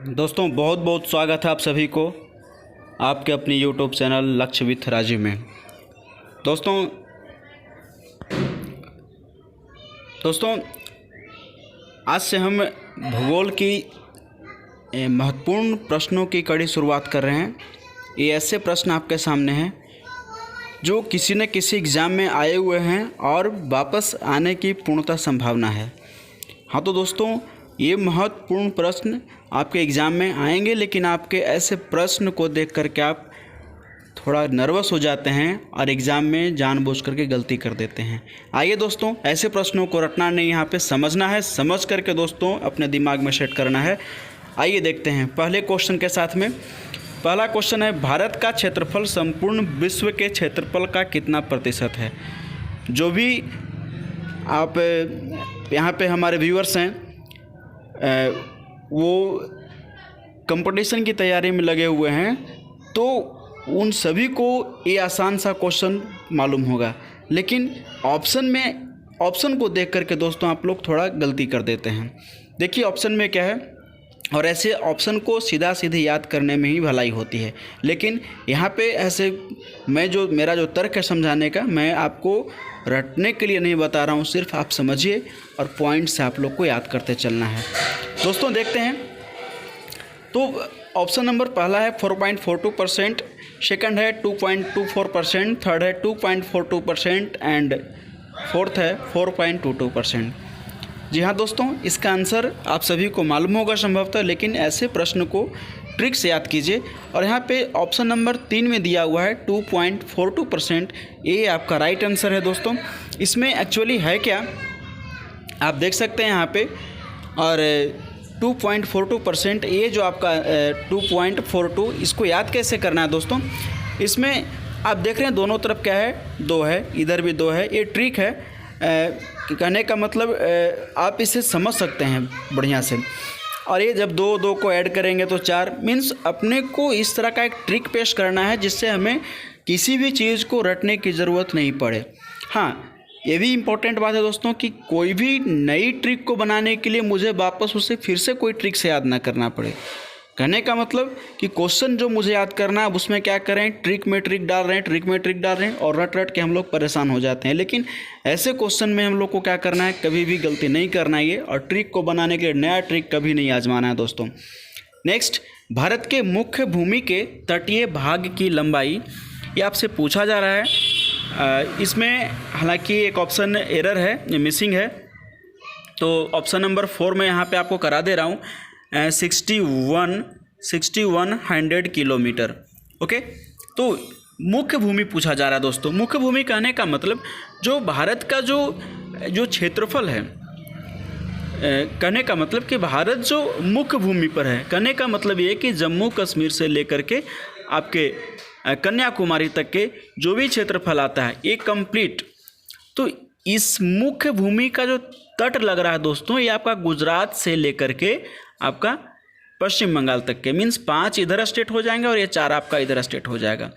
दोस्तों बहुत बहुत स्वागत है आप सभी को आपके अपने यूट्यूब चैनल लक्ष्य विथ राजीव में। दोस्तों आज से हम भूगोल की महत्वपूर्ण प्रश्नों की कड़ी शुरुआत कर रहे हैं। ये ऐसे प्रश्न आपके सामने हैं जो किसी न किसी एग्ज़ाम में आए हुए हैं और वापस आने की पूर्णतः संभावना है। हाँ तो दोस्तों, ये महत्वपूर्ण प्रश्न आपके एग्ज़ाम में आएंगे, लेकिन आपके ऐसे प्रश्न को देख करके आप थोड़ा नर्वस हो जाते हैं और एग्ज़ाम में जानबूझ करके गलती कर देते हैं। आइए दोस्तों, ऐसे प्रश्नों को रटना नहीं, यहाँ पे समझना है, समझ करके दोस्तों अपने दिमाग में सेट करना है। आइए देखते हैं पहले क्वेश्चन के साथ में। पहला क्वेश्चन है, भारत का क्षेत्रफल संपूर्ण विश्व के क्षेत्रफल का कितना प्रतिशत है? जो भी आप यहाँ पे हमारे व्यूअर्स हैं वो कंपटीशन की तैयारी में लगे हुए हैं, तो उन सभी को ये आसान सा क्वेश्चन मालूम होगा, लेकिन ऑप्शन को देख करके दोस्तों आप लोग थोड़ा गलती कर देते हैं। देखिए ऑप्शन में क्या है, और ऐसे ऑप्शन को सीधा सीधे याद करने में ही भलाई होती है, लेकिन यहाँ पे ऐसे मेरा जो तर्क है समझाने का, मैं आपको रटने के लिए नहीं बता रहा हूँ, सिर्फ आप समझिए और पॉइंट से आप लोग को याद करते चलना है। दोस्तों देखते हैं, तो ऑप्शन नंबर पहला है 4.42%, सेकंड है 2.24%, थर्ड है 2.42% एंड फोर्थ है 4.22%। जी हाँ दोस्तों, इसका आंसर आप सभी को मालूम होगा संभवतः, लेकिन ऐसे प्रश्न को ट्रिक से याद कीजिए। और यहाँ पे ऑप्शन नंबर 3 में दिया हुआ है 2.42%, ये आपका राइट आंसर है दोस्तों। इसमें एक्चुअली है क्या, आप देख सकते हैं यहाँ पे, और 2.42% ये जो आपका 2.42, इसको याद कैसे करना है दोस्तों? इसमें आप देख रहे हैं दोनों तरफ क्या है, 2 है, इधर भी 2 है। ये ट्रिक है, कहने का मतलब आप इसे समझ सकते हैं बढ़िया से। और ये जब 2 को ऐड करेंगे तो 4, मीन्स अपने को इस तरह का एक ट्रिक पेश करना है जिससे हमें किसी भी चीज़ को रटने की ज़रूरत नहीं पड़े। हाँ, ये भी इम्पोर्टेंट बात है दोस्तों कि कोई भी नई ट्रिक को बनाने के लिए मुझे वापस उसे फिर से कोई ट्रिक से याद ना करना पड़े। कहने का मतलब कि क्वेश्चन जो मुझे याद करना है उसमें क्या करें, ट्रिक में ट्रिक डाल रहे हैं और रट के हम लोग परेशान हो जाते हैं। लेकिन ऐसे क्वेश्चन में हम लोग को क्या करना है, कभी भी गलती नहीं करना है, और ट्रिक को बनाने के लिए नया ट्रिक कभी नहीं आजमाना है दोस्तों। नेक्स्ट, भारत के मुख्य भूमि के तटीय भाग की लंबाई, ये आपसे पूछा जा रहा है। इसमें हालांकि एक ऑप्शन एरर है, मिसिंग है, तो ऑप्शन नंबर 4 में यहाँ पे आपको करा दे रहा हूँ 6100 किलोमीटर। ओके, तो मुख्य भूमि पूछा जा रहा है दोस्तों। मुख्य भूमि कहने का मतलब जो भारत का जो क्षेत्रफल है, कहने का मतलब कि भारत जो मुख्य भूमि पर है, कहने का मतलब ये कि जम्मू कश्मीर से लेकर के आपके कन्याकुमारी तक के जो भी क्षेत्रफल आता है ये कंप्लीट, तो इस मुख्य भूमि का जो तट लग रहा है दोस्तों, ये आपका गुजरात से लेकर के आपका पश्चिम बंगाल तक के, मीन्स 5 इधर स्टेट हो जाएंगे और ये 4 आपका इधर स्टेट हो जाएगा।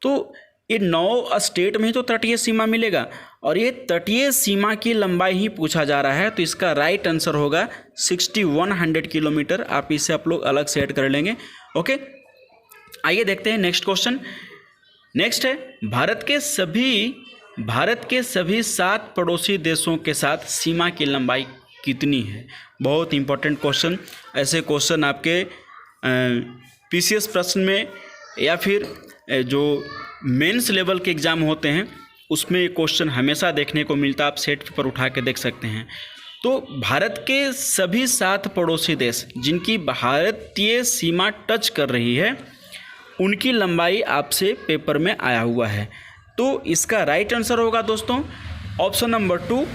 तो ये 9 स्टेट में ही तो तटीय सीमा मिलेगा, और ये तटीय सीमा की लंबाई ही पूछा जा रहा है। तो इसका राइट आंसर होगा 6100 किलोमीटर। आप इसे आप लोग अलग से ऐड कर लेंगे। ओके, आइए देखते हैं नेक्स्ट क्वेश्चन। नेक्स्ट है, भारत के सभी 7 पड़ोसी देशों के साथ सीमा की लंबाई कितनी है? बहुत इंपॉर्टेंट क्वेश्चन। ऐसे क्वेश्चन आपके पीसीएस प्रश्न में या फिर जो मेंस लेवल के एग्ज़ाम होते हैं उसमें ये क्वेश्चन हमेशा देखने को मिलता है। आप सेट पेपर उठा के देख सकते हैं। तो भारत के सभी 7 पड़ोसी देश जिनकी भारतीय सीमा टच कर रही है, उनकी लंबाई आपसे पेपर में आया हुआ है। तो इसका राइट आंसर होगा दोस्तों ऑप्शन नंबर 2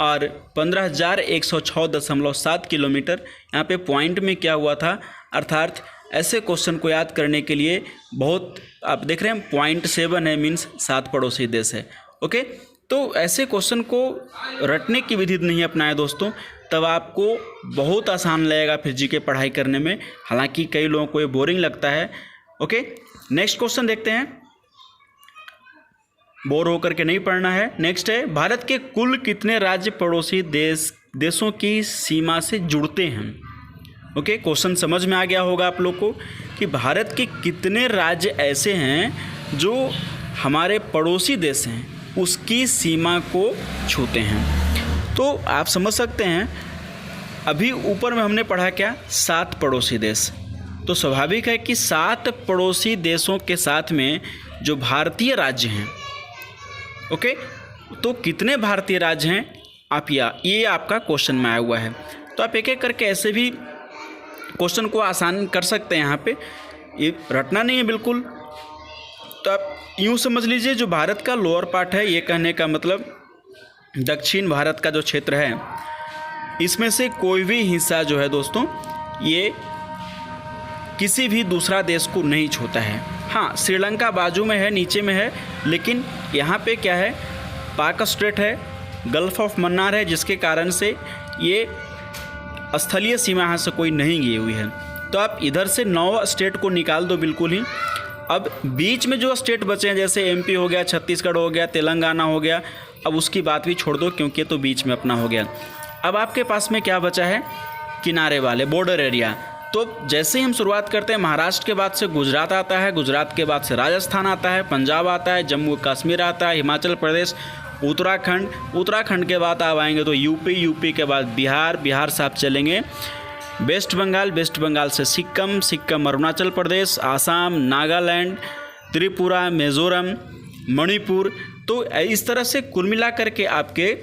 और 15,106.7 किलोमीटर। यहाँ पे पॉइंट में क्या हुआ था, अर्थात ऐसे क्वेश्चन को याद करने के लिए बहुत, आप देख रहे हैं 0.7 है, मीन्स 7 पड़ोसी देश है। ओके, तो ऐसे क्वेश्चन को रटने की विधि नहीं अपनाए दोस्तों, तब आपको बहुत आसान लगेगा फिर जी के पढ़ाई करने में। हालांकि कई लोगों को ये बोरिंग लगता है। ओके, नेक्स्ट क्वेश्चन देखते हैं, बोर होकर के नहीं पढ़ना है। नेक्स्ट है, भारत के कुल कितने राज्य पड़ोसी देश देशों की सीमा से जुड़ते हैं। ओके, क्वेश्चन समझ में आ गया होगा आप लोग को कि भारत के कितने राज्य ऐसे हैं जो हमारे पड़ोसी देश हैं उसकी सीमा को छूते हैं। तो आप समझ सकते हैं, अभी ऊपर में हमने पढ़ा क्या, 7 पड़ोसी देश। तो स्वाभाविक है कि 7 पड़ोसी देशों के साथ में जो भारतीय राज्य हैं, ओके, तो कितने भारतीय राज्य हैं आप, ये आपका क्वेश्चन में आया हुआ है। तो आप एक एक करके ऐसे भी क्वेश्चन को आसान कर सकते हैं। यहाँ पे ये रटना नहीं है बिल्कुल। तो आप यूँ समझ लीजिए, जो भारत का लोअर पार्ट है, ये कहने का मतलब दक्षिण भारत का जो क्षेत्र है, इसमें से कोई भी हिस्सा जो है दोस्तों, ये किसी भी दूसरा देश को नहीं छूता है। हाँ, श्रीलंका बाजू में है, नीचे में है, लेकिन यहाँ पे क्या है, पाक स्ट्रेट है, गल्फ ऑफ मन्नार है, जिसके कारण से ये स्थलीय सीमा यहाँ से कोई नहीं गई हुई है। तो आप इधर से 9 स्टेट को निकाल दो बिल्कुल ही। अब बीच में जो स्टेट बचे हैं, जैसे एमपी हो गया, छत्तीसगढ़ हो गया, तेलंगाना हो गया, अब उसकी बात भी छोड़ दो क्योंकि तो बीच में अपना हो गया। अब आपके पास में क्या बचा है, किनारे वाले बॉर्डर एरिया। तो जैसे ही हम शुरुआत करते हैं, महाराष्ट्र के बाद से गुजरात आता है, गुजरात के बाद से राजस्थान आता है, पंजाब आता है, जम्मू कश्मीर आता है, हिमाचल प्रदेश, उत्तराखंड, उत्तराखंड के बाद आप आएंगे तो यूपी, यूपी के बाद बिहार, बिहार से आप चलेंगे वेस्ट बंगाल, वेस्ट बंगाल से सिक्किम, सिक्किम अरुणाचल प्रदेश, आसाम, नागालैंड, त्रिपुरा, मिजोरम, मणिपुर। तो इस तरह से कुल मिलाकर के आपके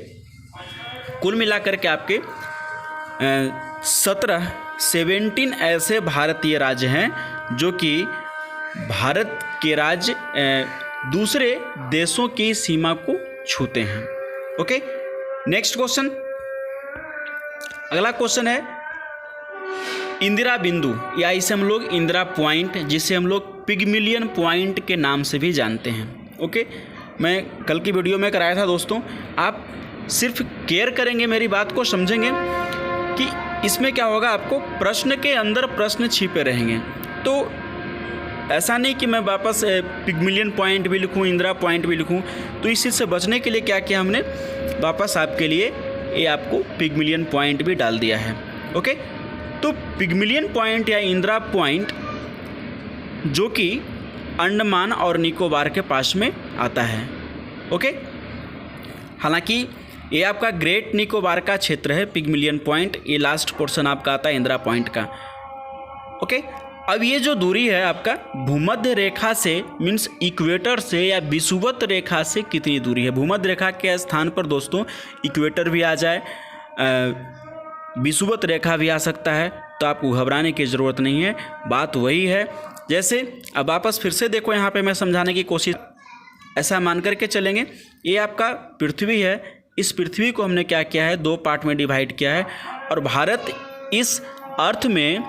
17 ऐसे भारतीय राज्य हैं जो कि भारत के राज्य दूसरे देशों की सीमा को छूते हैं। ओके, नेक्स्ट क्वेश्चन, अगला क्वेश्चन है इंदिरा बिंदु, या इसे हम लोग इंदिरा पॉइंट, जिसे हम लोग पिगमिलियन पॉइंट के नाम से भी जानते हैं। ओके, मैं कल की वीडियो में कराया था दोस्तों। आप सिर्फ केयर करेंगे, मेरी बात को समझेंगे कि इसमें क्या होगा, आपको प्रश्न के अंदर प्रश्न छिपे रहेंगे। तो ऐसा नहीं कि मैं वापस पिगमिलियन पॉइंट भी लिखूं, इंदिरा पॉइंट भी लिखूं। तो इस चीज़ से बचने के लिए क्या किया हमने, वापस आपके लिए ये आपको पिगमिलियन पॉइंट भी डाल दिया है। ओके, तो पिगमिलियन पॉइंट या इंदिरा पॉइंट जो कि अंडमान और निकोबार के पास में आता है। ओके, हालांकि ये आपका ग्रेट निकोबार का क्षेत्र है पिगमिलियन पॉइंट, ये लास्ट पोर्शन आपका आता है इंदिरा पॉइंट का। ओके, अब ये जो दूरी है आपका भूमध्य रेखा से, मीन्स इक्वेटर से या विषुवत रेखा से कितनी दूरी है। भूमध्य रेखा के स्थान पर दोस्तों इक्वेटर भी आ जाए, विषुवत रेखा भी आ सकता है, तो आपको घबराने की ज़रूरत नहीं है, बात वही है। जैसे अब वापस फिर से देखो, यहाँ पे मैं समझाने की कोशिश, ऐसा मान करके चलेंगे, ये आपका पृथ्वी है, इस पृथ्वी को हमने क्या किया है, 2 पार्ट में डिवाइड किया है, और भारत इस अर्थ में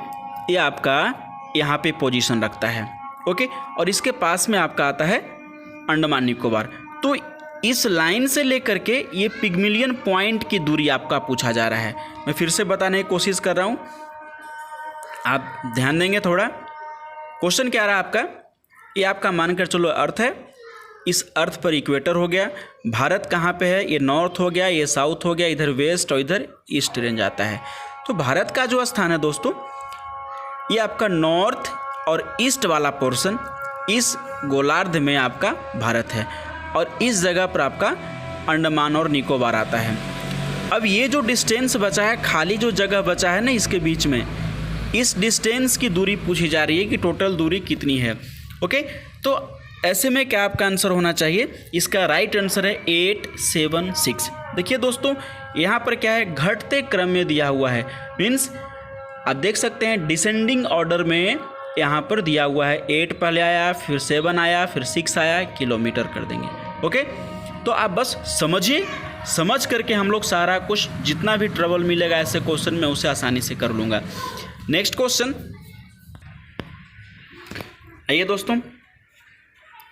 ये आपका यहाँ पे पोजीशन रखता है। ओके, और इसके पास में आपका आता है अंडमान निकोबार। तो इस लाइन से लेकर के ये पिगमिलियन पॉइंट की दूरी आपका पूछा जा रहा है। मैं फिर से बताने की कोशिश कर रहा हूँ, आप ध्यान देंगे थोड़ा। क्वेश्चन क्या रहा आपका, ये आपका मानकर चलो अर्थ है, इस अर्थ पर इक्वेटर हो गया, भारत कहाँ पे है, ये नॉर्थ हो गया, ये साउथ हो गया, इधर वेस्ट और इधर ईस्ट रेंज आता है। तो भारत का जो स्थान है दोस्तों, ये आपका नॉर्थ और ईस्ट वाला पोर्शन, इस गोलार्ध में आपका भारत है, और इस जगह पर आपका अंडमान और निकोबार आता है। अब ये जो डिस्टेंस बचा है, खाली जो जगह बचा है ना इसके बीच में, इस डिस्टेंस की दूरी पूछी जा रही है कि टोटल दूरी कितनी है। ओके, तो ऐसे में क्या आपका आंसर होना चाहिए, इसका राइट आंसर है 876। देखिए दोस्तों, यहाँ पर क्या है, घटते क्रम में दिया हुआ है, मीन्स आप देख सकते हैं डिसेंडिंग ऑर्डर में यहाँ पर दिया हुआ है। 8 पहले आया, फिर 7 आया, फिर 6 आया, किलोमीटर कर देंगे। ओके, तो आप बस समझिए, समझ करके हम लोग सारा कुछ, जितना भी ट्रबल मिलेगा ऐसे क्वेश्चन में, उसे आसानी से कर लूँगा। नेक्स्ट क्वेश्चन आइए दोस्तों,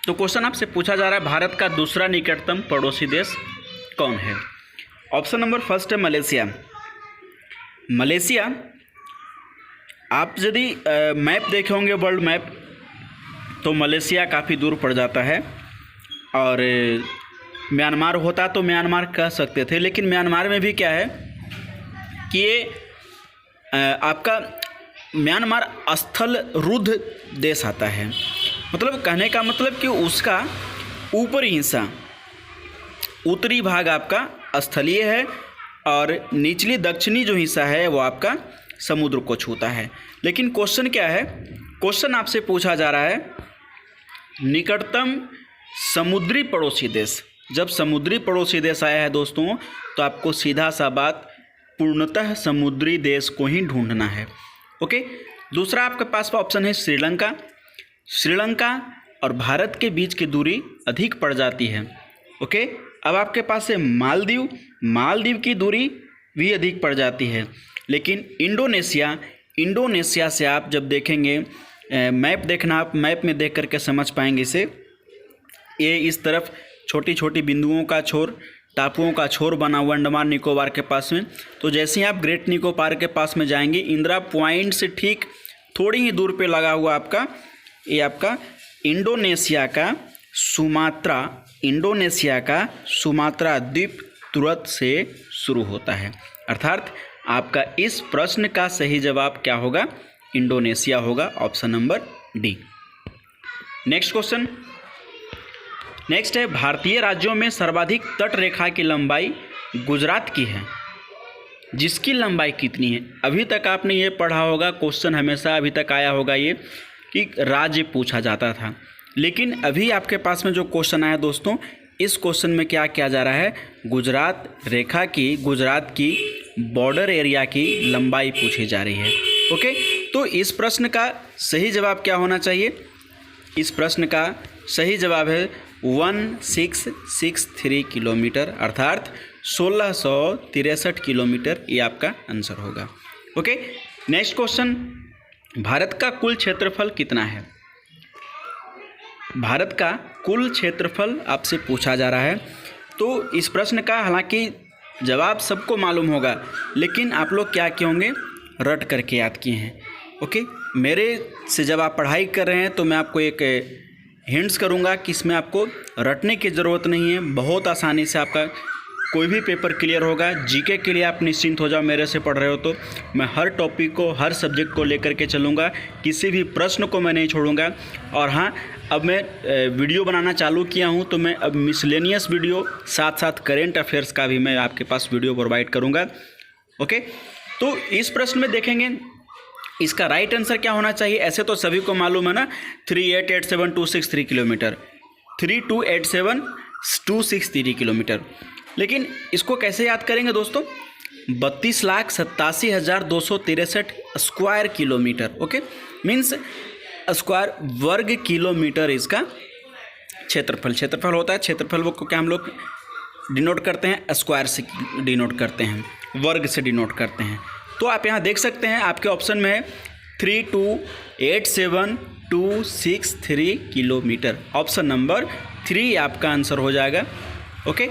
तो क्वेश्चन आपसे पूछा जा रहा है, भारत का दूसरा निकटतम पड़ोसी देश कौन है। ऑप्शन नंबर फर्स्ट है मलेशिया। मलेशिया, आप यदि मैप देखे होंगे, वर्ल्ड मैप, तो मलेशिया काफ़ी दूर पड़ जाता है, और म्यांमार होता तो म्यांमार कह सकते थे, लेकिन म्यांमार में भी क्या है, कि ये आपका म्यांमार स्थल रुद्ध देश आता है। मतलब कहने का मतलब कि उसका ऊपरी हिस्सा, उत्तरी भाग आपका स्थलीय है और निचली दक्षिणी जो हिस्सा है वो आपका समुद्र को छूता है। लेकिन क्वेश्चन क्या है, क्वेश्चन आपसे पूछा जा रहा है निकटतम समुद्री पड़ोसी देश। जब समुद्री पड़ोसी देश आया है दोस्तों, तो आपको सीधा सा बात पूर्णतः समुद्री देश को ही ढूंढना है। ओके, दूसरा आपके पास ऑप्शन है श्रीलंका। श्रीलंका और भारत के बीच की दूरी अधिक पड़ जाती है। ओके, अब आपके पास है मालदीव। मालदीव की दूरी भी अधिक पड़ जाती है। लेकिन इंडोनेशिया से आप जब देखेंगे, मैप देखना, आप मैप में देख करके समझ पाएंगे इसे। ये इस तरफ छोटी छोटी बिंदुओं का छोर, टापुओं का छोर बना हुआ अंडमान निकोबार के पास में। तो जैसे ही आप ग्रेट निकोबार के पास में जाएंगे, इंदिरा पॉइंट से ठीक थोड़ी ही दूर पे लगा हुआ आपका ये आपका इंडोनेशिया का सुमात्रा द्वीप तुरंत से शुरू होता है। अर्थात आपका इस प्रश्न का सही जवाब क्या होगा, इंडोनेशिया होगा, option number D. Next question, next है भारतीय राज्यों में सर्वाधिक तट रेखा की लंबाई गुजरात की है, जिसकी लंबाई कितनी है। अभी तक आपने ये पढ़ा होगा, क्वेश्चन हमेशा अभी तक आया होगा ये कि राज्य पूछा जाता था। लेकिन अभी आपके पास में जो क्वेश्चन आया दोस्तों, इस क्वेश्चन में क्या किया जा रहा है, गुजरात की बॉर्डर एरिया की लंबाई पूछी जा रही है। ओके, तो इस प्रश्न का सही जवाब क्या होना चाहिए, इस प्रश्न का सही जवाब है 1663 किलोमीटर, अर्थात 1663 किलोमीटर, ये आपका आंसर होगा। ओके, नेक्स्ट क्वेश्चन, भारत का कुल क्षेत्रफल कितना है। भारत का कुल क्षेत्रफल आपसे पूछा जा रहा है। तो इस प्रश्न का हालांकि जवाब सबको मालूम होगा, लेकिन आप लोग क्या किए होंगे, रट करके याद किए हैं। ओके, मेरे से जब आप पढ़ाई कर रहे हैं तो मैं आपको एक हिंट्स करूंगा कि इसमें आपको रटने की ज़रूरत नहीं है, बहुत आसानी से आपका कोई भी पेपर क्लियर होगा। जीके के लिए आप निश्चिंत हो जाओ, मेरे से पढ़ रहे हो तो मैं हर टॉपिक को, हर सब्जेक्ट को लेकर के चलूँगा, किसी भी प्रश्न को मैं नहीं छोड़ूंगा। और हाँ, अब मैं वीडियो बनाना चालू किया हूँ, तो मैं अब मिसलेनियस वीडियो साथ साथ करेंट अफेयर्स का भी मैं आपके पास वीडियो प्रोवाइड करूँगा। ओके, तो इस प्रश्न में देखेंगे इसका राइट आंसर क्या होना चाहिए। ऐसे तो सभी को मालूम है ना, 3887,263 किलोमीटर, 3287263 किलोमीटर। लेकिन इसको कैसे याद करेंगे दोस्तों, 32,87,263 square kilometre. Okay, means square वर्ग किलोमीटर इसका क्षेत्रफल होता है। क्षेत्रफल को क्या हम लोग डिनोट करते हैं, स्क्वायर से डिनोट करते हैं, वर्ग से डिनोट करते हैं। तो आप यहाँ देख सकते हैं आपके ऑप्शन में है 32,87,263 किलोमीटर, ऑप्शन नंबर 3 आपका आंसर हो जाएगा। Okay,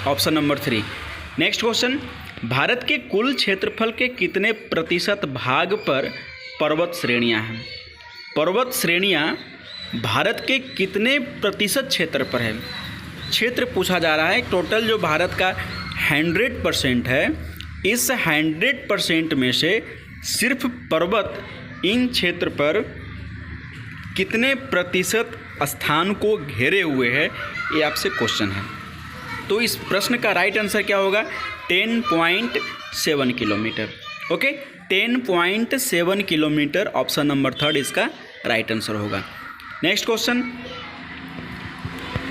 option number 3। Next question, Bharat के कुल क्षेत्रफल के कितने प्रतिशत भाग पर पर्वत श्रेणियां हैं। पर्वत श्रेणियां भारत के कितने प्रतिशत क्षेत्र पर है, क्षेत्र पूछा जा रहा है। टोटल जो भारत का 100% है, इस 100% में से सिर्फ पर्वत इन क्षेत्र पर कितने प्रतिशत स्थान को घेरे हुए है, ये आपसे क्वेश्चन है। तो इस प्रश्न का राइट आंसर क्या होगा, 10.7 kilometre. Okay, 10.7 kilometre, option number 3 इसका राइट आंसर होगा। नेक्स्ट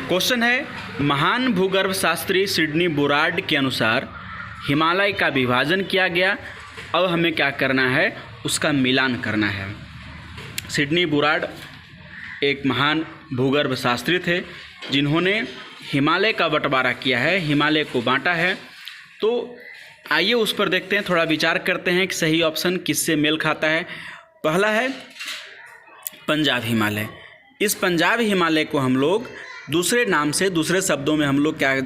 क्वेश्चन है, महान भूगर्भ शास्त्री सिडनी बुराड के अनुसार हिमालय का विभाजन किया गया, अब हमें क्या करना है, उसका मिलान करना है। सिडनी बुराड एक महान भूगर्भ शास्त्री थे जिन्होंने हिमालय का बंटवारा किया है, हिमालय को बांटा है। तो आइए उस पर देखते हैं, थोड़ा विचार करते हैं कि सही ऑप्शन किससे मेल खाता है। पहला है पंजाब हिमालय। इस पंजाब हिमालय को हम लोग दूसरे नाम से, दूसरे शब्दों में हम लोग क्या,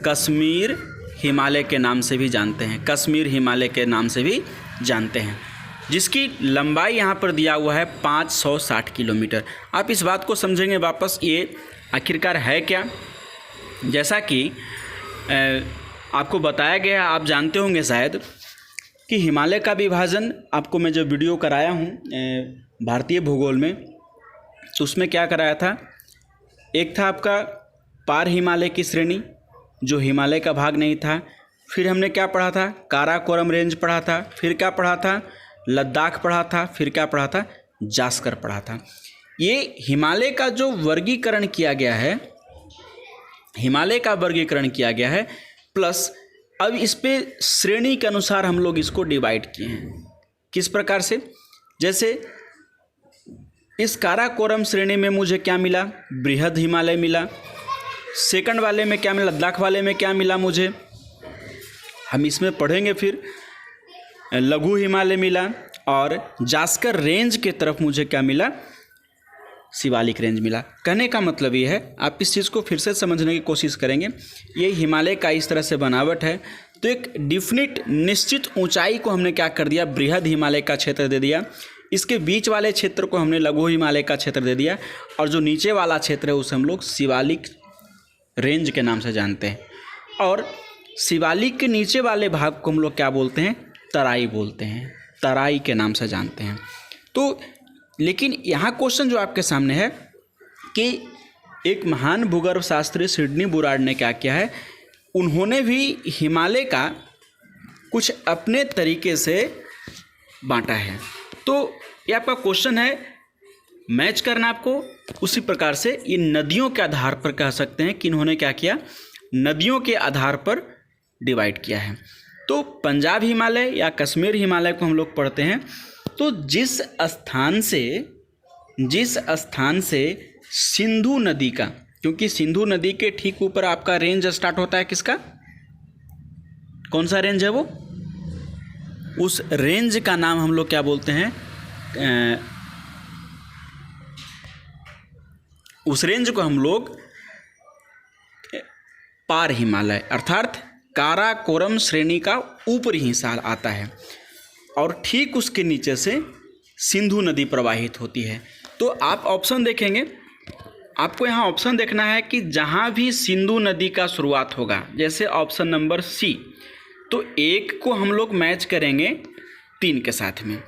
कश्मीर हिमालय के नाम से भी जानते हैं, कश्मीर हिमालय के नाम से भी जानते हैं, जिसकी लंबाई यहाँ पर दिया हुआ है 560 किलोमीटर। आप इस बात को समझेंगे वापस, ये आखिरकार है क्या। जैसा कि आपको बताया गया, आप जानते होंगे शायद कि हिमालय का विभाजन आपको मैं जो वीडियो कराया हूँ भारतीय भूगोल में, तो उसमें क्या कराया था, एक था आपका पार हिमालय की श्रेणी जो हिमालय का भाग नहीं था, फिर हमने क्या पढ़ा था, काराकोरम रेंज पढ़ा था, फिर क्या पढ़ा था, लद्दाख पढ़ा था, फिर क्या पढ़ा था, जास्कर पढ़ा था। ये हिमालय का जो वर्गीकरण किया गया है, हिमालय का वर्गीकरण किया गया है, प्लस अब इस पे श्रेणी के अनुसार हम लोग इसको डिवाइड किए हैं। किस प्रकार से, जैसे इस काराकोरम श्रेणी में मुझे क्या मिला, बृहद हिमालय मिला। सेकंड वाले में क्या मिला, लद्दाख वाले में क्या मिला मुझे, हम इसमें पढ़ेंगे फिर, लघु हिमालय मिला। और जास्कर रेंज के तरफ मुझे क्या मिला, शिवालिक रेंज मिला। कहने का मतलब ये है, आप इस चीज़ को फिर से समझने की कोशिश करेंगे, ये हिमालय का इस तरह से बनावट है, तो एक डिफिनिट निश्चित ऊंचाई को हमने क्या कर दिया, बृहद हिमालय का क्षेत्र दे दिया। इसके बीच वाले क्षेत्र को हमने लघु हिमालय का क्षेत्र दे दिया, और जो नीचे वाला क्षेत्र है उसे हम लोग शिवालिक रेंज के नाम से जानते हैं। और शिवालिक के नीचे वाले भाग को हम लोग क्या बोलते हैं, तराई बोलते हैं, तराई के नाम से जानते हैं। तो लेकिन यहाँ क्वेश्चन जो आपके सामने है कि एक महान भूगर्भ शास्त्री सिडनी बुराड ने क्या किया है, उन्होंने भी हिमालय का कुछ अपने तरीके से बांटा है। तो ये आपका क्वेश्चन है, मैच करना आपको। उसी प्रकार से ये नदियों के आधार पर कह सकते हैं कि इन्होंने क्या किया, नदियों के आधार पर डिवाइड किया है। तो पंजाब हिमालय या कश्मीर हिमालय को हम लोग पढ़ते हैं, तो जिस स्थान से सिंधु नदी का, क्योंकि सिंधु नदी के ठीक ऊपर आपका रेंज स्टार्ट होता है, किसका, कौन सा रेंज है वो, उस रेंज का नाम हम लोग क्या बोलते हैं, उस रेंज को हम लोग पार हिमालय अर्थात काराकोरम श्रेणी का ऊपरी हिस्सा आता है, और ठीक उसके नीचे से सिंधु नदी प्रवाहित होती है। तो आप ऑप्शन देखेंगे, आपको यहाँ ऑप्शन देखना है कि जहाँ भी सिंधु नदी का शुरुआत होगा, जैसे ऑप्शन नंबर सी, तो एक को हम लोग मैच करेंगे 3 के साथ में,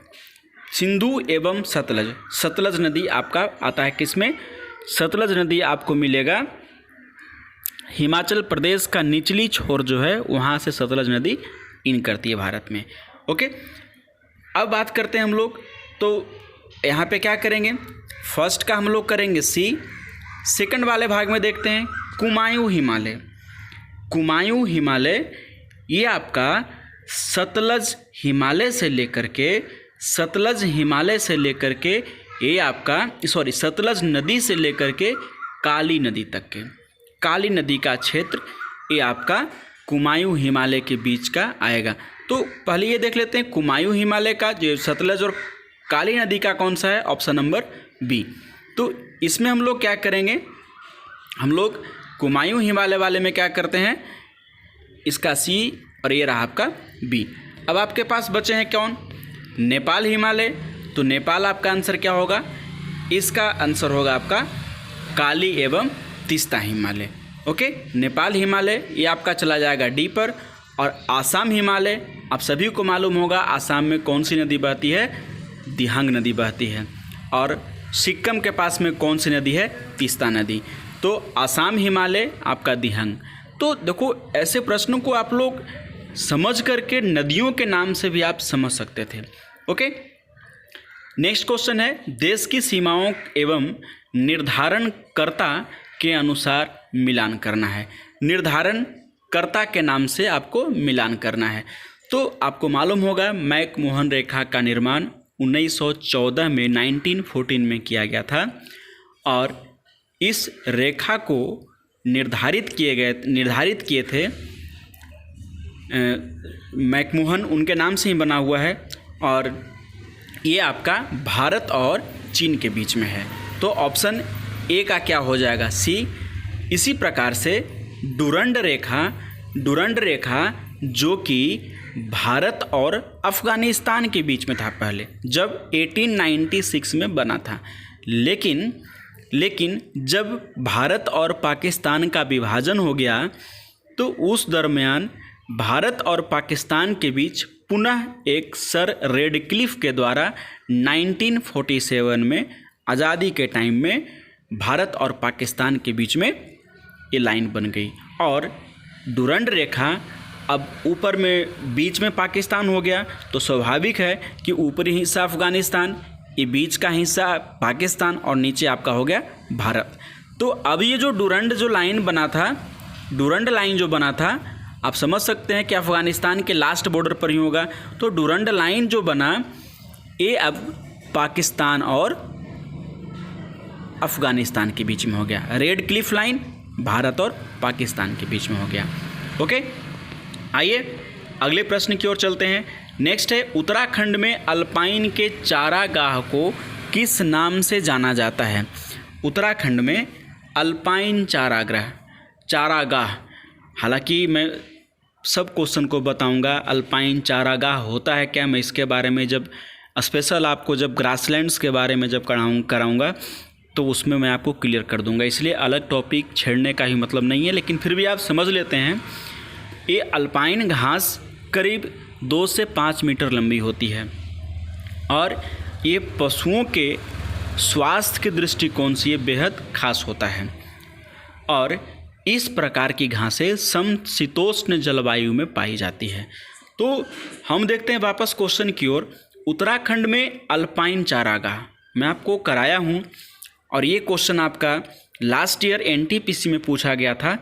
सिंधु एवं सतलज। सतलज नदी आपका आता है किसमें, सतलज नदी आपको मिलेगा हिमाचल प्रदेश का निचली छोर जो है वहाँ से सतलज नदी इन करती है भारत में। ओके, अब बात करते हैं हम लोग, तो यहाँ पे क्या करेंगे, फर्स्ट का हम लोग करेंगे सी, सेकंड वाले भाग में देखते हैं कुमायूं हिमालय। कुमायूं हिमालय ये आपका सतलज हिमालय से लेकर के ये आपका सतलज नदी से लेकर के काली नदी तक के, काली नदी का क्षेत्र ये आपका कुमायूं हिमालय के बीच का आएगा। तो पहले ये देख लेते हैं कुमायूं हिमालय का जो सतलज और काली नदी का कौन सा है, ऑप्शन नंबर बी। तो इसमें हम लोग क्या करेंगे, हम लोग कुमायूं हिमालय वाले में क्या करते हैं, इसका सी और ये रहा आपका बी। अब आपके पास बचे हैं कौन, नेपाल हिमालय। तो नेपाल आपका आंसर क्या होगा, इसका आंसर होगा आपका काली एवं तीस्ता हिमालय। ओके, नेपाल हिमालय ये आपका चला जाएगा डी पर। और आसाम हिमालय, आप सभी को मालूम होगा आसाम में कौन सी नदी बहती है, दिहांग नदी बहती है। और सिक्किम के पास में कौन सी नदी है, तीस्ता नदी। तो आसाम हिमालय आपका दिहांग। तो देखो ऐसे प्रश्नों को आप लोग समझ करके नदियों के नाम से भी आप समझ सकते थे। ओके, नेक्स्ट क्वेश्चन है, देश की सीमाओं एवं निर्धारणकर्ता के अनुसार मिलान करना है। निर्धारणकर्ता के नाम से आपको मिलान करना है। तो आपको मालूम होगा मैकमोहन रेखा का निर्माण 1914 में 1914 में किया गया था, और इस रेखा को निर्धारित किए थे मैकमोहन, उनके नाम से ही बना हुआ है। और ये आपका भारत और चीन के बीच में है। तो ऑप्शन ए का क्या हो जाएगा, सी। इसी प्रकार से डुरंड रेखा जो कि भारत और अफ़गानिस्तान के बीच में था पहले, जब 1896 में बना था। लेकिन जब भारत और पाकिस्तान का विभाजन हो गया तो उस दरमियान भारत और पाकिस्तान के बीच पुनः एक सर रेडक्लिफ के द्वारा 1947 में आज़ादी के टाइम में भारत और पाकिस्तान के बीच में ये लाइन बन गई। और डुरंड रेखा अब ऊपर में बीच में पाकिस्तान हो गया, तो स्वाभाविक है कि ऊपरी हिस्सा अफ़गानिस्तान, ये बीच का हिस्सा पाकिस्तान और नीचे आपका हो गया भारत। तो अब ये जो डुरंड जो लाइन बना था, डुरंड लाइन जो बना था, आप समझ सकते हैं कि अफ़गानिस्तान के लास्ट बॉर्डर पर ही होगा। तो डुरंड लाइन जो बना ये अब पाकिस्तान और अफ़गानिस्तान के बीच में हो गया। रेड क्लिफ लाइन भारत और पाकिस्तान के बीच में हो गया। ओके, आइए अगले प्रश्न की ओर चलते हैं। नेक्स्ट है, उत्तराखंड में अल्पाइन के चारागाह को किस नाम से जाना जाता है? उत्तराखंड में अल्पाइन चारागाह, हालांकि मैं सब क्वेश्चन को बताऊंगा अल्पाइन चारागाह होता है क्या, मैं इसके बारे में जब स्पेशल आपको जब ग्रासलैंड्स के बारे में जब कराऊंगा तो उसमें मैं आपको क्लियर कर दूंगा, इसलिए अलग टॉपिक छेड़ने का ही मतलब नहीं है। लेकिन फिर भी आप समझ लेते हैं, ये अल्पाइन घास करीब 2 से 5 मीटर लंबी होती है और ये पशुओं के स्वास्थ्य के दृष्टिकोण से ये बेहद खास होता है। और इस प्रकार की घासें समशीतोष्ण जलवायु में पाई जाती है। तो हम देखते हैं वापस क्वेश्चन की ओर। उत्तराखंड में अल्पाइन चारागाह मैं आपको कराया हूँ और ये क्वेश्चन आपका लास्ट ईयर एनटीपीसी में पूछा गया था।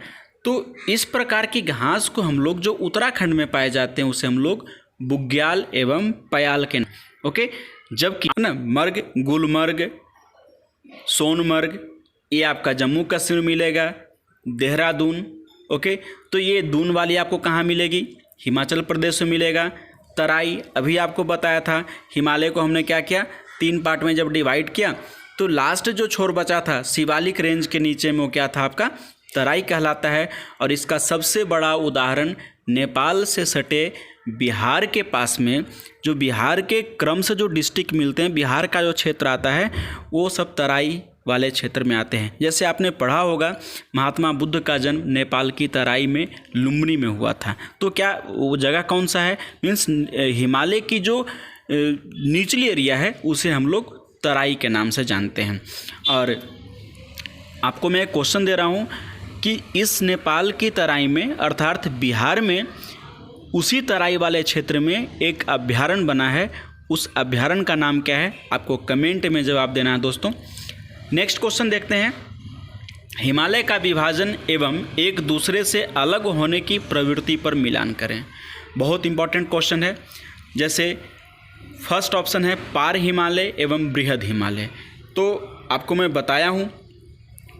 तो इस प्रकार की घास को हम लोग जो उत्तराखंड में पाए जाते हैं उसे हम लोग बुग्याल एवं पयाल के, ओके, जबकि ना मर्ग, गुलमर्ग, सोनमर्ग ये आपका जम्मू कश्मीर मिलेगा, देहरादून, ओके, तो ये दून वाली आपको कहाँ मिलेगी? हिमाचल प्रदेश में मिलेगा। तराई अभी आपको बताया था, हिमालय को हमने क्या किया, 3 पार्ट में जब डिवाइड किया तो लास्ट जो छोर बचा था शिवालिक रेंज के नीचे में वो क्या था आपका? तराई कहलाता है। और इसका सबसे बड़ा उदाहरण नेपाल से सटे बिहार के पास में, जो बिहार के क्रम से जो डिस्ट्रिक्ट मिलते हैं, बिहार का जो क्षेत्र आता है वो सब तराई वाले क्षेत्र में आते हैं। जैसे आपने पढ़ा होगा महात्मा बुद्ध का जन्म नेपाल की तराई में लुम्बिनी में हुआ था। तो क्या वो जगह कौन सा है? मीन्स हिमालय की जो निचली एरिया है उसे हम लोग तराई के नाम से जानते हैं। और आपको मैं एक क्वेश्चन दे रहा हूँ कि इस नेपाल की तराई में अर्थात बिहार में उसी तराई वाले क्षेत्र में एक अभयारण्य बना है, उस अभयारण्य का नाम क्या है? आपको कमेंट में जवाब देना है दोस्तों। नेक्स्ट क्वेश्चन देखते हैं। हिमालय का विभाजन एवं एक दूसरे से अलग होने की प्रवृत्ति पर मिलान करें। बहुत इंपॉर्टेंट क्वेश्चन है। जैसे फर्स्ट ऑप्शन है पार हिमालय एवं बृहद हिमालय। तो आपको मैं बताया हूँ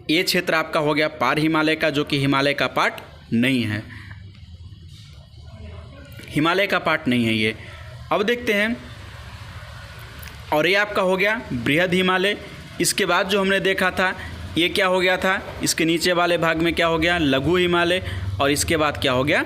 ये क्षेत्र आपका हो गया पार हिमालय का, जो कि हिमालय का पार्ट नहीं है, हिमालय का पार्ट नहीं है ये। अब देखते हैं, और ये आपका हो गया बृहद हिमालय। इसके बाद जो हमने देखा था ये क्या हो गया था, इसके नीचे वाले भाग में क्या हो गया? लघु हिमालय। और इसके बाद क्या हो गया?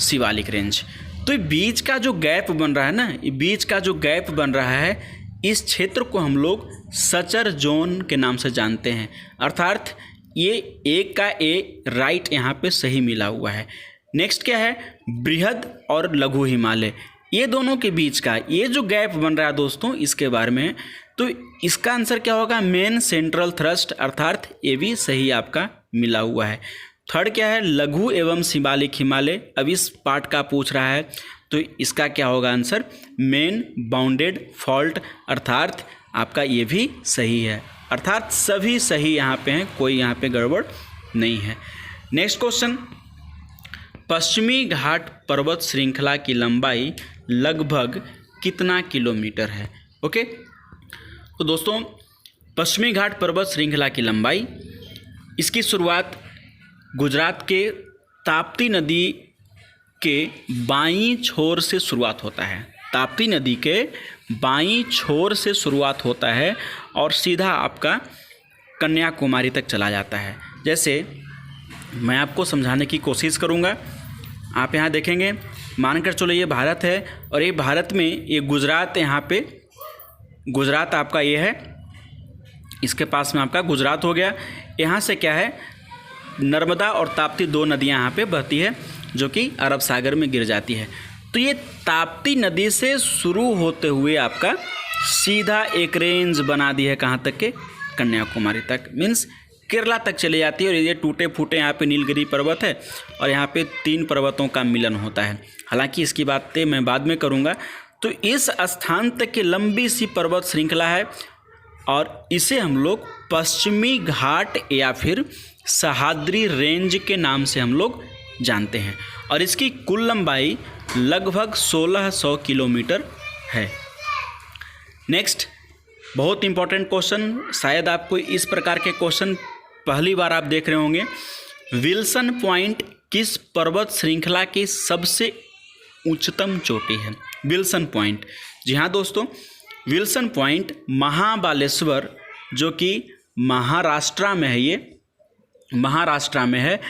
शिवालिक रेंज। तो ये बीच का जो गैप बन रहा है ना, ये बीच का जो गैप बन रहा है, इस क्षेत्र को हम लोग सचर जोन के नाम से जानते हैं। अर्थात ये एक का ए राइट यहाँ पे सही मिला हुआ है। नेक्स्ट क्या है? बृहद और लघु हिमालय, ये दोनों के बीच का ये जो गैप बन रहा है दोस्तों, इसके बारे में। तो इसका आंसर क्या होगा? मेन सेंट्रल थ्रस्ट, अर्थात ये भी सही आपका मिला हुआ है। थर्ड क्या है? लघु एवं शिवालिक हिमालय। अब इस पार्ट का पूछ रहा है तो इसका क्या होगा आंसर? मेन बाउंडेड फॉल्ट, अर्थात आपका ये भी सही है। अर्थात सभी सही यहाँ पे हैं, कोई यहाँ पे गड़बड़ नहीं है। नेक्स्ट क्वेश्चन, पश्चिमी घाट पर्वत श्रृंखला की लंबाई लगभग कितना किलोमीटर है? ओके, तो दोस्तों पश्चिमी घाट पर्वत श्रृंखला की लंबाई, इसकी शुरुआत गुजरात के ताप्ती नदी के बाईं छोर से शुरुआत होता है। ताप्ती नदी के बाईं छोर से शुरुआत होता है और सीधा आपका कन्याकुमारी तक चला जाता है। जैसे मैं आपको समझाने की कोशिश करूँगा। आप यहाँ देखेंगे, मानकर चलो ये भारत है और ये भारत में ये गुजरात, यहाँ पे गुजरात आपका ये है, इसके पास में आपका गुजरात हो गया। यहाँ से क्या है? नर्मदा और ताप्ती 2 नदियाँ यहाँ पे बहती है जो कि अरब सागर में गिर जाती है। तो ये ताप्ती नदी से शुरू होते हुए आपका सीधा एक रेंज बना दी है कहाँ तक के, कन्याकुमारी तक, मीन्स केरला तक चली जाती है। और ये टूटे फूटे यहाँ पे नीलगिरी पर्वत है और यहाँ पे 3 पर्वतों का मिलन होता है। हालांकि इसकी बातें मैं बाद में करूँगा। तो इस स्थान तक की लंबी सी पर्वत श्रृंखला है और इसे हम लोग पश्चिमी घाट या फिर सह्याद्री रेंज के नाम से हम लोग जानते हैं। और इसकी कुल लंबाई लगभग 1600 किलोमीटर है। नेक्स्ट, बहुत इंपॉर्टेंट क्वेश्चन, शायद आपको इस प्रकार के क्वेश्चन पहली बार आप देख रहे होंगे। विल्सन पॉइंट किस पर्वत श्रृंखला की सबसे उच्चतम चोटी है? विल्सन पॉइंट, जी हाँ दोस्तों, विल्सन पॉइंट महाबालेश्वर, जो कि महाराष्ट्र में है, ये महाराष्ट्र में है।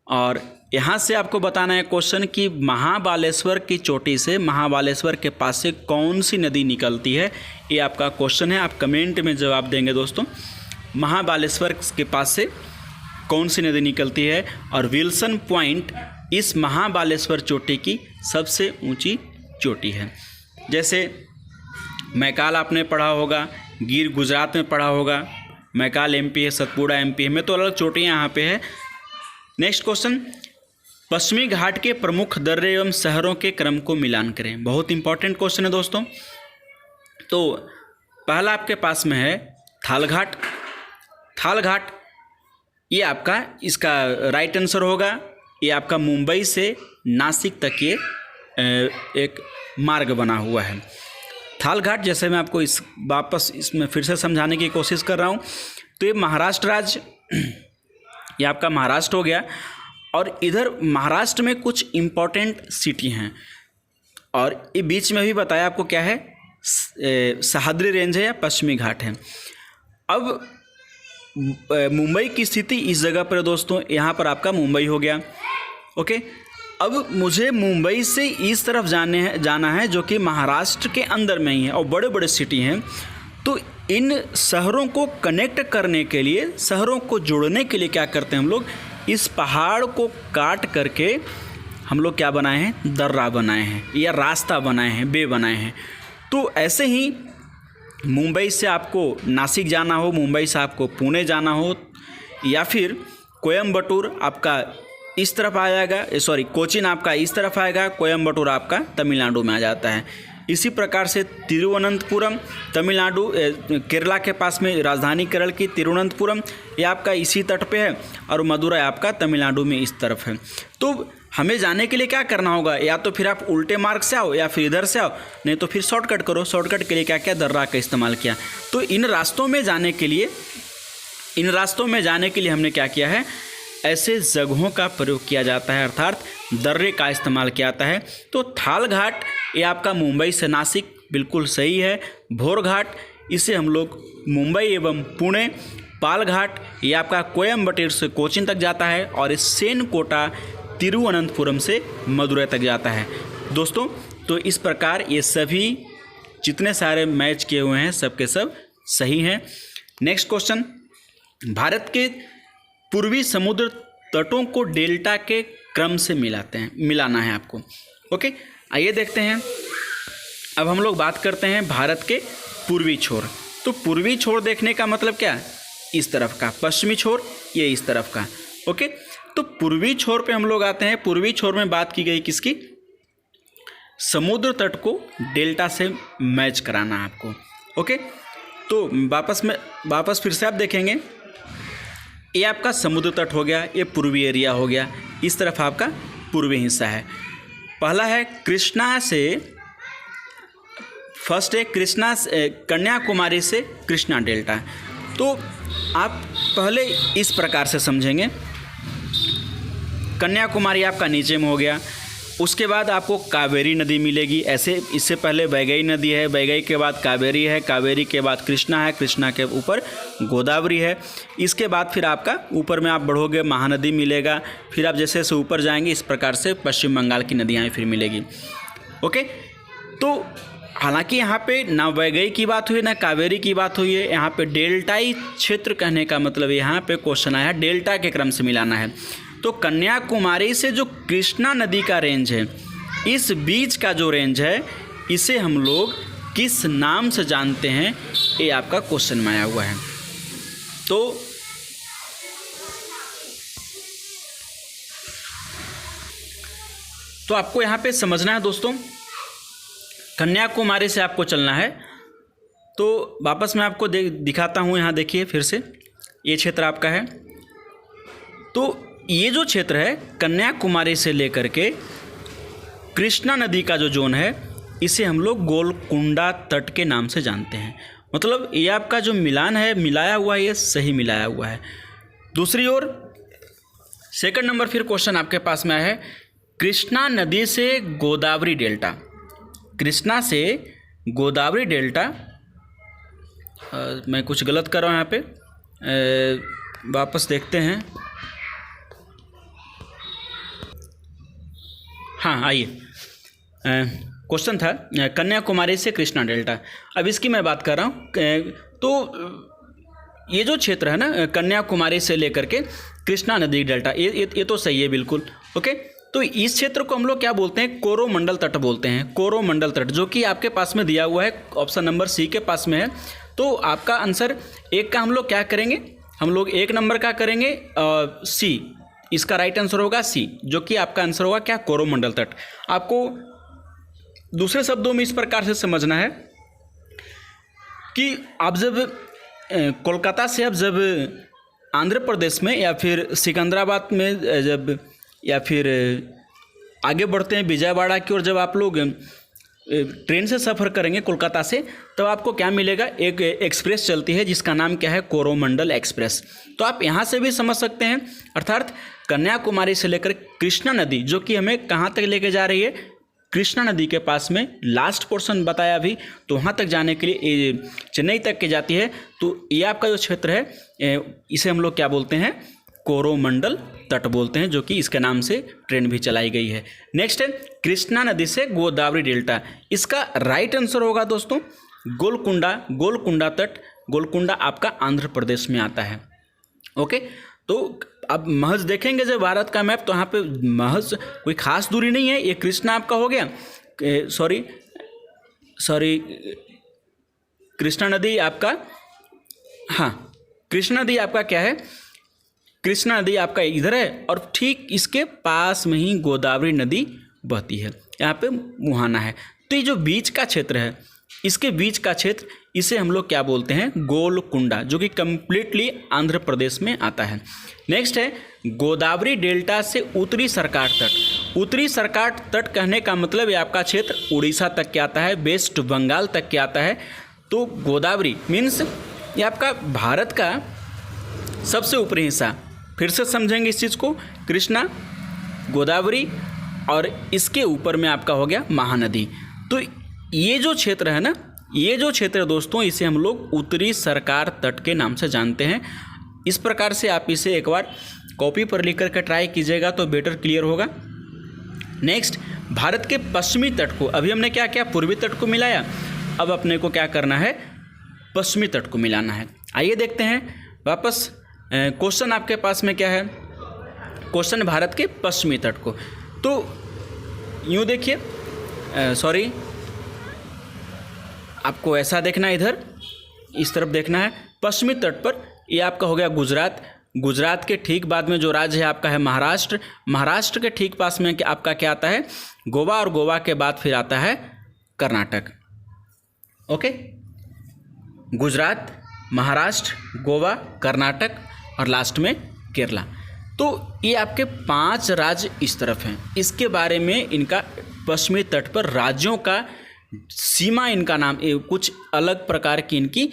और यहाँ से आपको बताना है क्वेश्चन कि महाबालेश्वर की चोटी से, महाबालेश्वर के पास से कौन सी नदी निकलती है, ये आपका क्वेश्चन है। आप कमेंट में जवाब देंगे दोस्तों, महाबालेश्वर के पास से कौन सी नदी निकलती है। और विल्सन पॉइंट इस महाबालेश्वर चोटी की सबसे ऊंची चोटी है। जैसे मैकाल आपने पढ़ा होगा, गिर गुजरात में पढ़ा होगा, मैकाल एमपी है, सतपुड़ा एमपी है, में तो अलग चोटियाँ यहाँ पे है। नेक्स्ट क्वेश्चन, पश्चिमी घाट के प्रमुख दर्रे एवं शहरों के क्रम को मिलान करें। बहुत इंपॉर्टेंट क्वेश्चन है दोस्तों। तो पहला आपके पास में है थालघाट। थालघाट ये आपका इसका राइट आंसर होगा। ये आपका मुंबई से नासिक तक ये एक मार्ग बना हुआ है। थालघाट, जैसे मैं आपको वापस इसमें फिर से समझाने की कोशिश कर रहा हूँ, तो ये महाराष्ट्र राज्य, ये आपका महाराष्ट्र हो गया। और इधर महाराष्ट्र में कुछ इम्पोर्टेंट सिटी हैं और ये बीच में भी बताया आपको क्या है, सह्याद्री रेंज है या पश्चिमी घाट है। अब मुंबई की स्थिति इस जगह पर दोस्तों, यहाँ पर आपका मुंबई हो गया। ओके, अब मुझे मुंबई से इस तरफ जाना है जो कि महाराष्ट्र के अंदर में ही है और बड़े बड़े सिटी हैं। तो इन शहरों को कनेक्ट करने के लिए, शहरों को जोड़ने के लिए क्या करते हैं हम लोग, इस पहाड़ को काट करके हम लोग क्या बनाए हैं, दर्रा बनाए हैं या रास्ता बनाए हैं, बे बनाए हैं। तो ऐसे ही मुंबई से आपको नासिक जाना हो, मुंबई से आपको पुणे जाना हो, या फिर कोयम्बटूर आपका इस तरफ आ जाएगा, सॉरी कोचीन आपका इस तरफ आएगा, कोयम्बटूर आपका तमिलनाडु में आ जाता है। इसी प्रकार से तिरुवनंतपुरम तमिलनाडु, केरला के पास में राजधानी केरल की तिरुवनंतपुरम, ये आपका इसी तट पे है। और मदुरै आपका तमिलनाडु में इस तरफ है। तो हमें जाने के लिए क्या करना होगा, या तो फिर आप उल्टे मार्ग से आओ या फिर इधर से आओ, नहीं तो फिर शॉर्टकट करो। शॉर्टकट के लिए क्या क्या, दर्रा का इस्तेमाल किया। तो इन रास्तों में जाने के लिए हमने क्या किया है, ऐसे जगहों का प्रयोग किया जाता है, अर्थात दर्रे का इस्तेमाल किया जाता है। तो थालघाट ये आपका मुंबई से नासिक, बिल्कुल सही है। भोरघाट इसे हम लोग मुंबई एवं पुणे, पालघाट ये आपका कोयम्बटूर से कोचीन तक जाता है, और इस सेनकोटा तिरुवनंतपुरम से मदुरै तक जाता है दोस्तों। तो इस प्रकार ये सभी जितने सारे मैच किए हुए हैं सबके सब सही हैं। नेक्स्ट क्वेश्चन, भारत के पूर्वी समुद्र तटों को डेल्टा के क्रम से मिलाना है आपको। ओके, आइए देखते हैं। अब हम लोग बात करते हैं भारत के पूर्वी छोर। तो पूर्वी छोर देखने का मतलब क्या, इस तरफ का, पश्चिमी छोर ये इस तरफ का। ओके, तो पूर्वी छोर पे हम लोग आते हैं। पूर्वी छोर में बात की गई किसकी, समुद्र तट को डेल्टा से मैच कराना है आपको। ओके, तो वापस फिर से आप देखेंगे, ये आपका समुद्र तट हो गया, ये पूर्वी एरिया हो गया, इस तरफ आपका पूर्वी हिस्सा है। पहला है कृष्णा से, फर्स्ट है कृष्णा, कन्याकुमारी से कृष्णा डेल्टा। तो आप पहले इस प्रकार से समझेंगे, कन्याकुमारी आपका नीचे में हो गया, उसके बाद आपको कावेरी नदी मिलेगी। ऐसे इससे पहले वैगई नदी है, वैगई के बाद कावेरी है, कावेरी के बाद कृष्णा है, कृष्णा के ऊपर गोदावरी है। इसके बाद फिर आपका ऊपर में आप बढ़ोगे महानदी मिलेगा, फिर आप जैसे जैसे ऊपर जाएंगे इस प्रकार से पश्चिम बंगाल की नदियाँ फिर मिलेगी। ओके, तो हालांकि यहाँ पे ना वैगई की बात हुई ना कावेरी की बात हुई है, यहाँ पे डेल्टाई क्षेत्र कहने का मतलब यहाँ पे क्वेश्चन आया डेल्टा के क्रम से मिलाना है। तो कन्याकुमारी से जो कृष्णा नदी का रेंज है इस बीच का जो रेंज है इसे हम लोग किस नाम से जानते हैं, ये आपका क्वेश्चन में आया हुआ है। तो आपको यहाँ पे समझना है दोस्तों, कन्याकुमारी से आपको चलना है। तो वापस मैं आपको दिखाता हूँ, यहाँ देखिए फिर से, ये क्षेत्र आपका है। तो ये जो क्षेत्र है कन्याकुमारी से लेकर के कृष्णा नदी का जो जोन है, इसे हम लोग गोलकुंडा तट के नाम से जानते हैं। मतलब ये आपका जो मिलान है, मिलाया हुआ है, ये सही मिलाया हुआ है। दूसरी ओर सेकंड नंबर फिर क्वेश्चन आपके पास में आया है, कृष्णा नदी से गोदावरी डेल्टा। कृष्णा से गोदावरी डेल्टा, मैं कुछ गलत कर रहा हूँ यहाँ पे, वापस देखते हैं। हाँ आइए, क्वेश्चन था कन्याकुमारी से कृष्णा डेल्टा। अब इसकी मैं बात कर रहा हूँ। तो ये जो क्षेत्र है ना कन्याकुमारी से लेकर के कृष्णा नदी डेल्टा, ये तो सही है बिल्कुल। ओके, तो इस क्षेत्र को हम लोग क्या बोलते हैं, कोरोमंडल तट बोलते हैं। कोरोमंडल तट, जो कि आपके पास में दिया हुआ है, ऑप्शन नंबर सी के पास में है। तो आपका आंसर एक का हम लोग क्या करेंगे, हम लोग एक नंबर का करेंगे सी, इसका राइट आंसर होगा सी, जो कि आपका आंसर होगा क्या, कोरोमंडल तट। आपको दूसरे शब्दों में इस प्रकार से समझना है कि आप जब कोलकाता से, आप जब आंध्र प्रदेश में या फिर सिकंदराबाद में जब, या फिर आगे बढ़ते हैं विजयवाड़ा की ओर, जब आप लोग ट्रेन से सफ़र करेंगे कोलकाता से, तो आपको क्या मिलेगा, एक एक्सप्रेस चलती है जिसका नाम क्या है, कोरोमंडल एक्सप्रेस। तो आप यहाँ से भी समझ सकते हैं, अर्थात कन्याकुमारी से लेकर कृष्णा नदी, जो कि हमें कहाँ तक लेके जा रही है, कृष्णा नदी के पास में लास्ट पोर्शन बताया अभी, तो वहाँ तक जाने के लिए चेन्नई तक के जाती है। तो ये आपका जो क्षेत्र है इसे हम लोग क्या बोलते हैं, कोरोमंडल तट बोलते हैं, जो कि इसके नाम से ट्रेन भी चलाई गई है। नेक्स्ट है कृष्णा नदी से गोदावरी डेल्टा। इसका राइट आंसर होगा दोस्तों गोलकुंडा, गोलकुंडा तट। गोलकुंडा आपका आंध्र प्रदेश में आता है। ओके, तो अब महज देखेंगे जब भारत का मैप, तो यहाँ पे महज कोई खास दूरी नहीं है। ये कृष्णा आपका हो गया, सॉरी कृष्णा नदी आपका, हाँ कृष्णा नदी आपका क्या है, कृष्णा नदी आपका इधर है, और ठीक इसके पास में ही गोदावरी नदी बहती है, यहाँ पे मुहाना है। तो ये जो बीच का क्षेत्र है, इसके बीच का क्षेत्र, इसे हम लोग क्या बोलते हैं, गोलकुंडा, जो कि कंप्लीटली आंध्र प्रदेश में आता है। नेक्स्ट है गोदावरी डेल्टा से उत्तरी सरकार तट। उत्तरी सरकार तट कहने का मतलब ये आपका क्षेत्र उड़ीसा तक के आता है, वेस्ट बंगाल तक के आता है। तो गोदावरी मीन्स ये आपका भारत का सबसे ऊपरी हिस्सा। फिर से समझेंगे इस चीज़ को, कृष्णा, गोदावरी, और इसके ऊपर में आपका हो गया महानदी। तो ये जो क्षेत्र है ना, ये जो क्षेत्र है दोस्तों, इसे हम लोग उत्तरी सरकार तट के नाम से जानते हैं। इस प्रकार से आप इसे एक बार कॉपी पर लिख करके ट्राई कीजिएगा तो बेटर क्लियर होगा। नेक्स्ट, भारत के पश्चिमी तट को, अभी हमने क्या किया, पूर्वी तट को मिलाया, अब अपने को क्या करना है, पश्चिमी तट को मिलाना है। आइए देखते हैं वापस क्वेश्चन आपके पास में क्या है, क्वेश्चन भारत के पश्चिमी तट को। तो यूँ देखिए, सॉरी आपको ऐसा देखना है, इधर इस तरफ देखना है। पश्चिमी तट पर ये आपका हो गया गुजरात। गुजरात के ठीक बाद में जो राज्य है आपका है महाराष्ट्र। महाराष्ट्र के ठीक पास में आपका क्या आता है, गोवा, और गोवा के बाद फिर आता है कर्नाटक। ओके, गुजरात, महाराष्ट्र, गोवा, कर्नाटक और लास्ट में केरला। तो ये आपके 5 राज्य इस तरफ हैं। इसके बारे में इनका पश्चिमी तट पर राज्यों का सीमा, इनका नाम कुछ अलग प्रकार की इनकी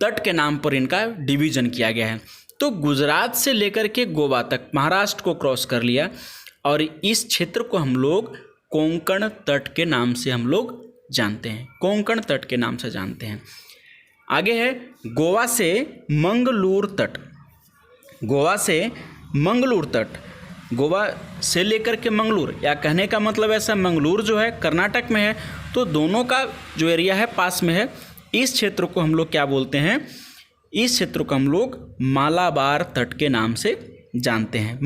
तट के नाम पर इनका डिवीज़न किया गया है। तो गुजरात से लेकर के गोवा तक महाराष्ट्र को क्रॉस कर लिया, और इस क्षेत्र को हम लोग कोंकण तट के नाम से हम लोग जानते हैं, कोंकण तट के नाम से जानते हैं। आगे है गोवा से मंगलूर तट। गोवा से मंगलूर तट, गोवा से लेकर के मंगलूर, या कहने का मतलब ऐसा, मंगलूर जो है कर्नाटक में है, तो दोनों का जो एरिया है पास में है। इस क्षेत्र को हम लोग क्या बोलते हैं, इस क्षेत्र को हम लोग मालाबार तट के नाम से जानते हैं।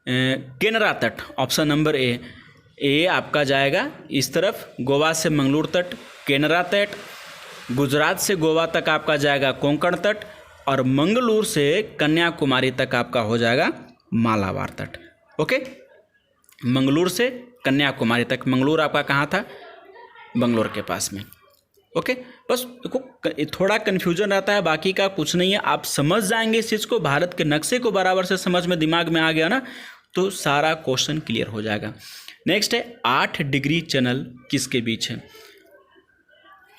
केनरा तट, ऑप्शन नंबर ए आपका जाएगा इस तरफ, गोवा से मंगलुरु तट केनरा तट, गुजरात से गोवा तक आपका जाएगा कोंकण तट, और मंगलुरु से कन्याकुमारी तक आपका हो जाएगा मालाबार तट। ओके, मंगलुरु से कन्याकुमारी तक, मंगलुरु आपका कहाँ था, बंगलोर के पास में। ओके, बस देखो थोड़ा कन्फ्यूजन रहता है, बाकी का कुछ नहीं है, आप समझ जाएंगे इस चीज़ को, भारत के नक्शे को बराबर से समझ में दिमाग में आ गया ना, तो सारा क्वेश्चन क्लियर हो जाएगा। नेक्स्ट है 8 डिग्री चैनल किसके बीच है।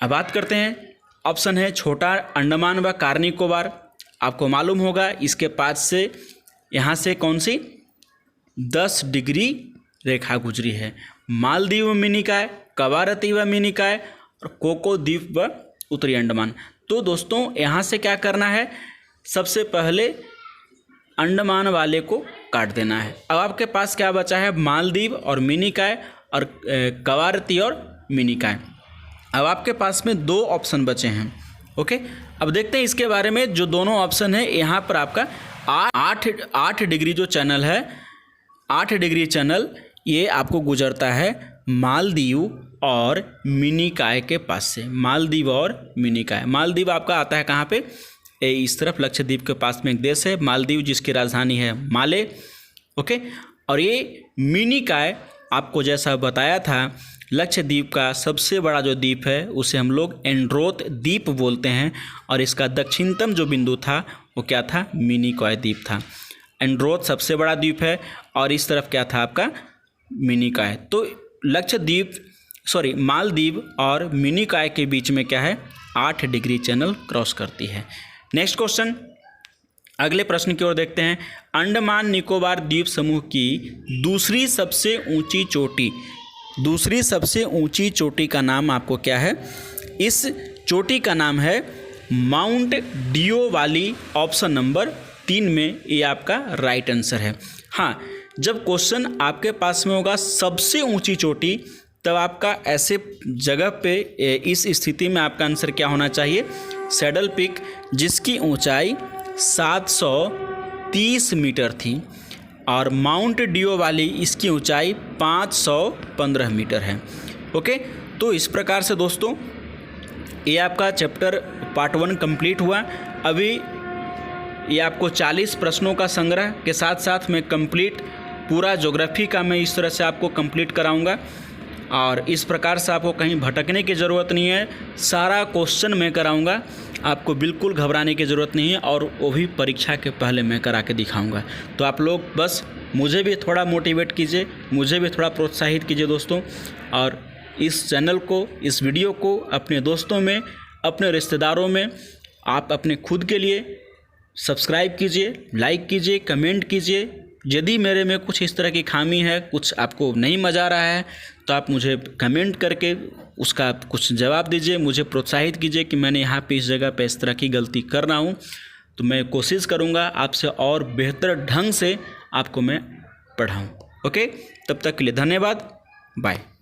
अब बात करते हैं, ऑप्शन है छोटा अंडमान व कार निकोबार, आपको मालूम होगा इसके पास से यहाँ से कौन सी 10 डिग्री रेखा गुजरी है, मालदीव मिनिकाय, कवारती व मिनिकाय, और कोको द्वीप व उत्तरी अंडमान। तो दोस्तों यहाँ से क्या करना है, सबसे पहले अंडमान वाले को काट देना है। अब आपके पास क्या बचा है, मालदीव और मिनिकाय और कवारती और मिनिकाय। अब आपके पास में 2 ऑप्शन बचे हैं। ओके, अब देखते हैं इसके बारे में। जो दोनों ऑप्शन है यहाँ पर आपका 8 डिग्री जो चैनल है, 8 डिग्री चैनल ये आपको गुजरता है मालदीव और मिनिकाय के पास से, मालदीव और मिनिकाय। मालदीव आपका आता है कहाँ पे, इस तरफ लक्षद्वीप के पास में एक देश है मालदीव, जिसकी राजधानी है माले। ओके, और ये मिनिकाय आपको जैसा बताया था, लक्षद्वीप का सबसे बड़ा जो द्वीप है उसे हम लोग एंड्रोथ द्वीप बोलते हैं, और इसका दक्षिणतम जो बिंदु था वो क्या था, मिनिकॉय द्वीप था। एंड्रोथ सबसे बड़ा द्वीप है और इस तरफ क्या था आपका, मिनिकॉय। तो मालदीव और मिनिकॉय के बीच में क्या है, 8 डिग्री चैनल क्रॉस करती है। नेक्स्ट क्वेश्चन, अगले प्रश्न की ओर देखते हैं। अंडमान निकोबार द्वीप समूह की दूसरी सबसे ऊंची चोटी का नाम आपको क्या है, इस चोटी का नाम है माउंट डियो वाली, ऑप्शन नंबर 3 में ये आपका राइट आंसर है। हाँ, जब क्वेश्चन आपके पास में होगा सबसे ऊंची चोटी, तब आपका ऐसे जगह पे इस स्थिति में आपका आंसर क्या होना चाहिए, सैडल पीक, जिसकी ऊंचाई 730 मीटर थी, और माउंट डियो वाली इसकी ऊंचाई 515 मीटर है। ओके, तो इस प्रकार से दोस्तों ये आपका चैप्टर पार्ट 1 कंप्लीट हुआ। अभी ये आपको 40 प्रश्नों का संग्रह के साथ साथ मैं कंप्लीट पूरा ज्योग्राफी का मैं इस तरह से आपको कंप्लीट कराऊंगा, और इस प्रकार से आपको कहीं भटकने की ज़रूरत नहीं है, सारा क्वेश्चन मैं कराऊंगा, आपको बिल्कुल घबराने की ज़रूरत नहीं है, और वो भी परीक्षा के पहले मैं करा के दिखाऊंगा। तो आप लोग बस मुझे भी थोड़ा मोटिवेट कीजिए, मुझे भी थोड़ा प्रोत्साहित कीजिए दोस्तों, और इस चैनल को, इस वीडियो को अपने दोस्तों में, अपने रिश्तेदारों में, आप अपने खुद के लिए सब्सक्राइब कीजिए, लाइक कीजिए, कमेंट कीजिए। यदि मेरे में कुछ इस तरह की खामी है, कुछ आपको नहीं मज़ा आ रहा है, तो आप मुझे कमेंट करके उसका कुछ जवाब दीजिए, मुझे प्रोत्साहित कीजिए कि मैंने यहाँ पे इस जगह पे इस तरह की गलती कर रहा हूँ, तो मैं कोशिश करूँगा आपसे और बेहतर ढंग से आपको मैं पढ़ाऊँ। ओके, तब तक के लिए धन्यवाद, बाय।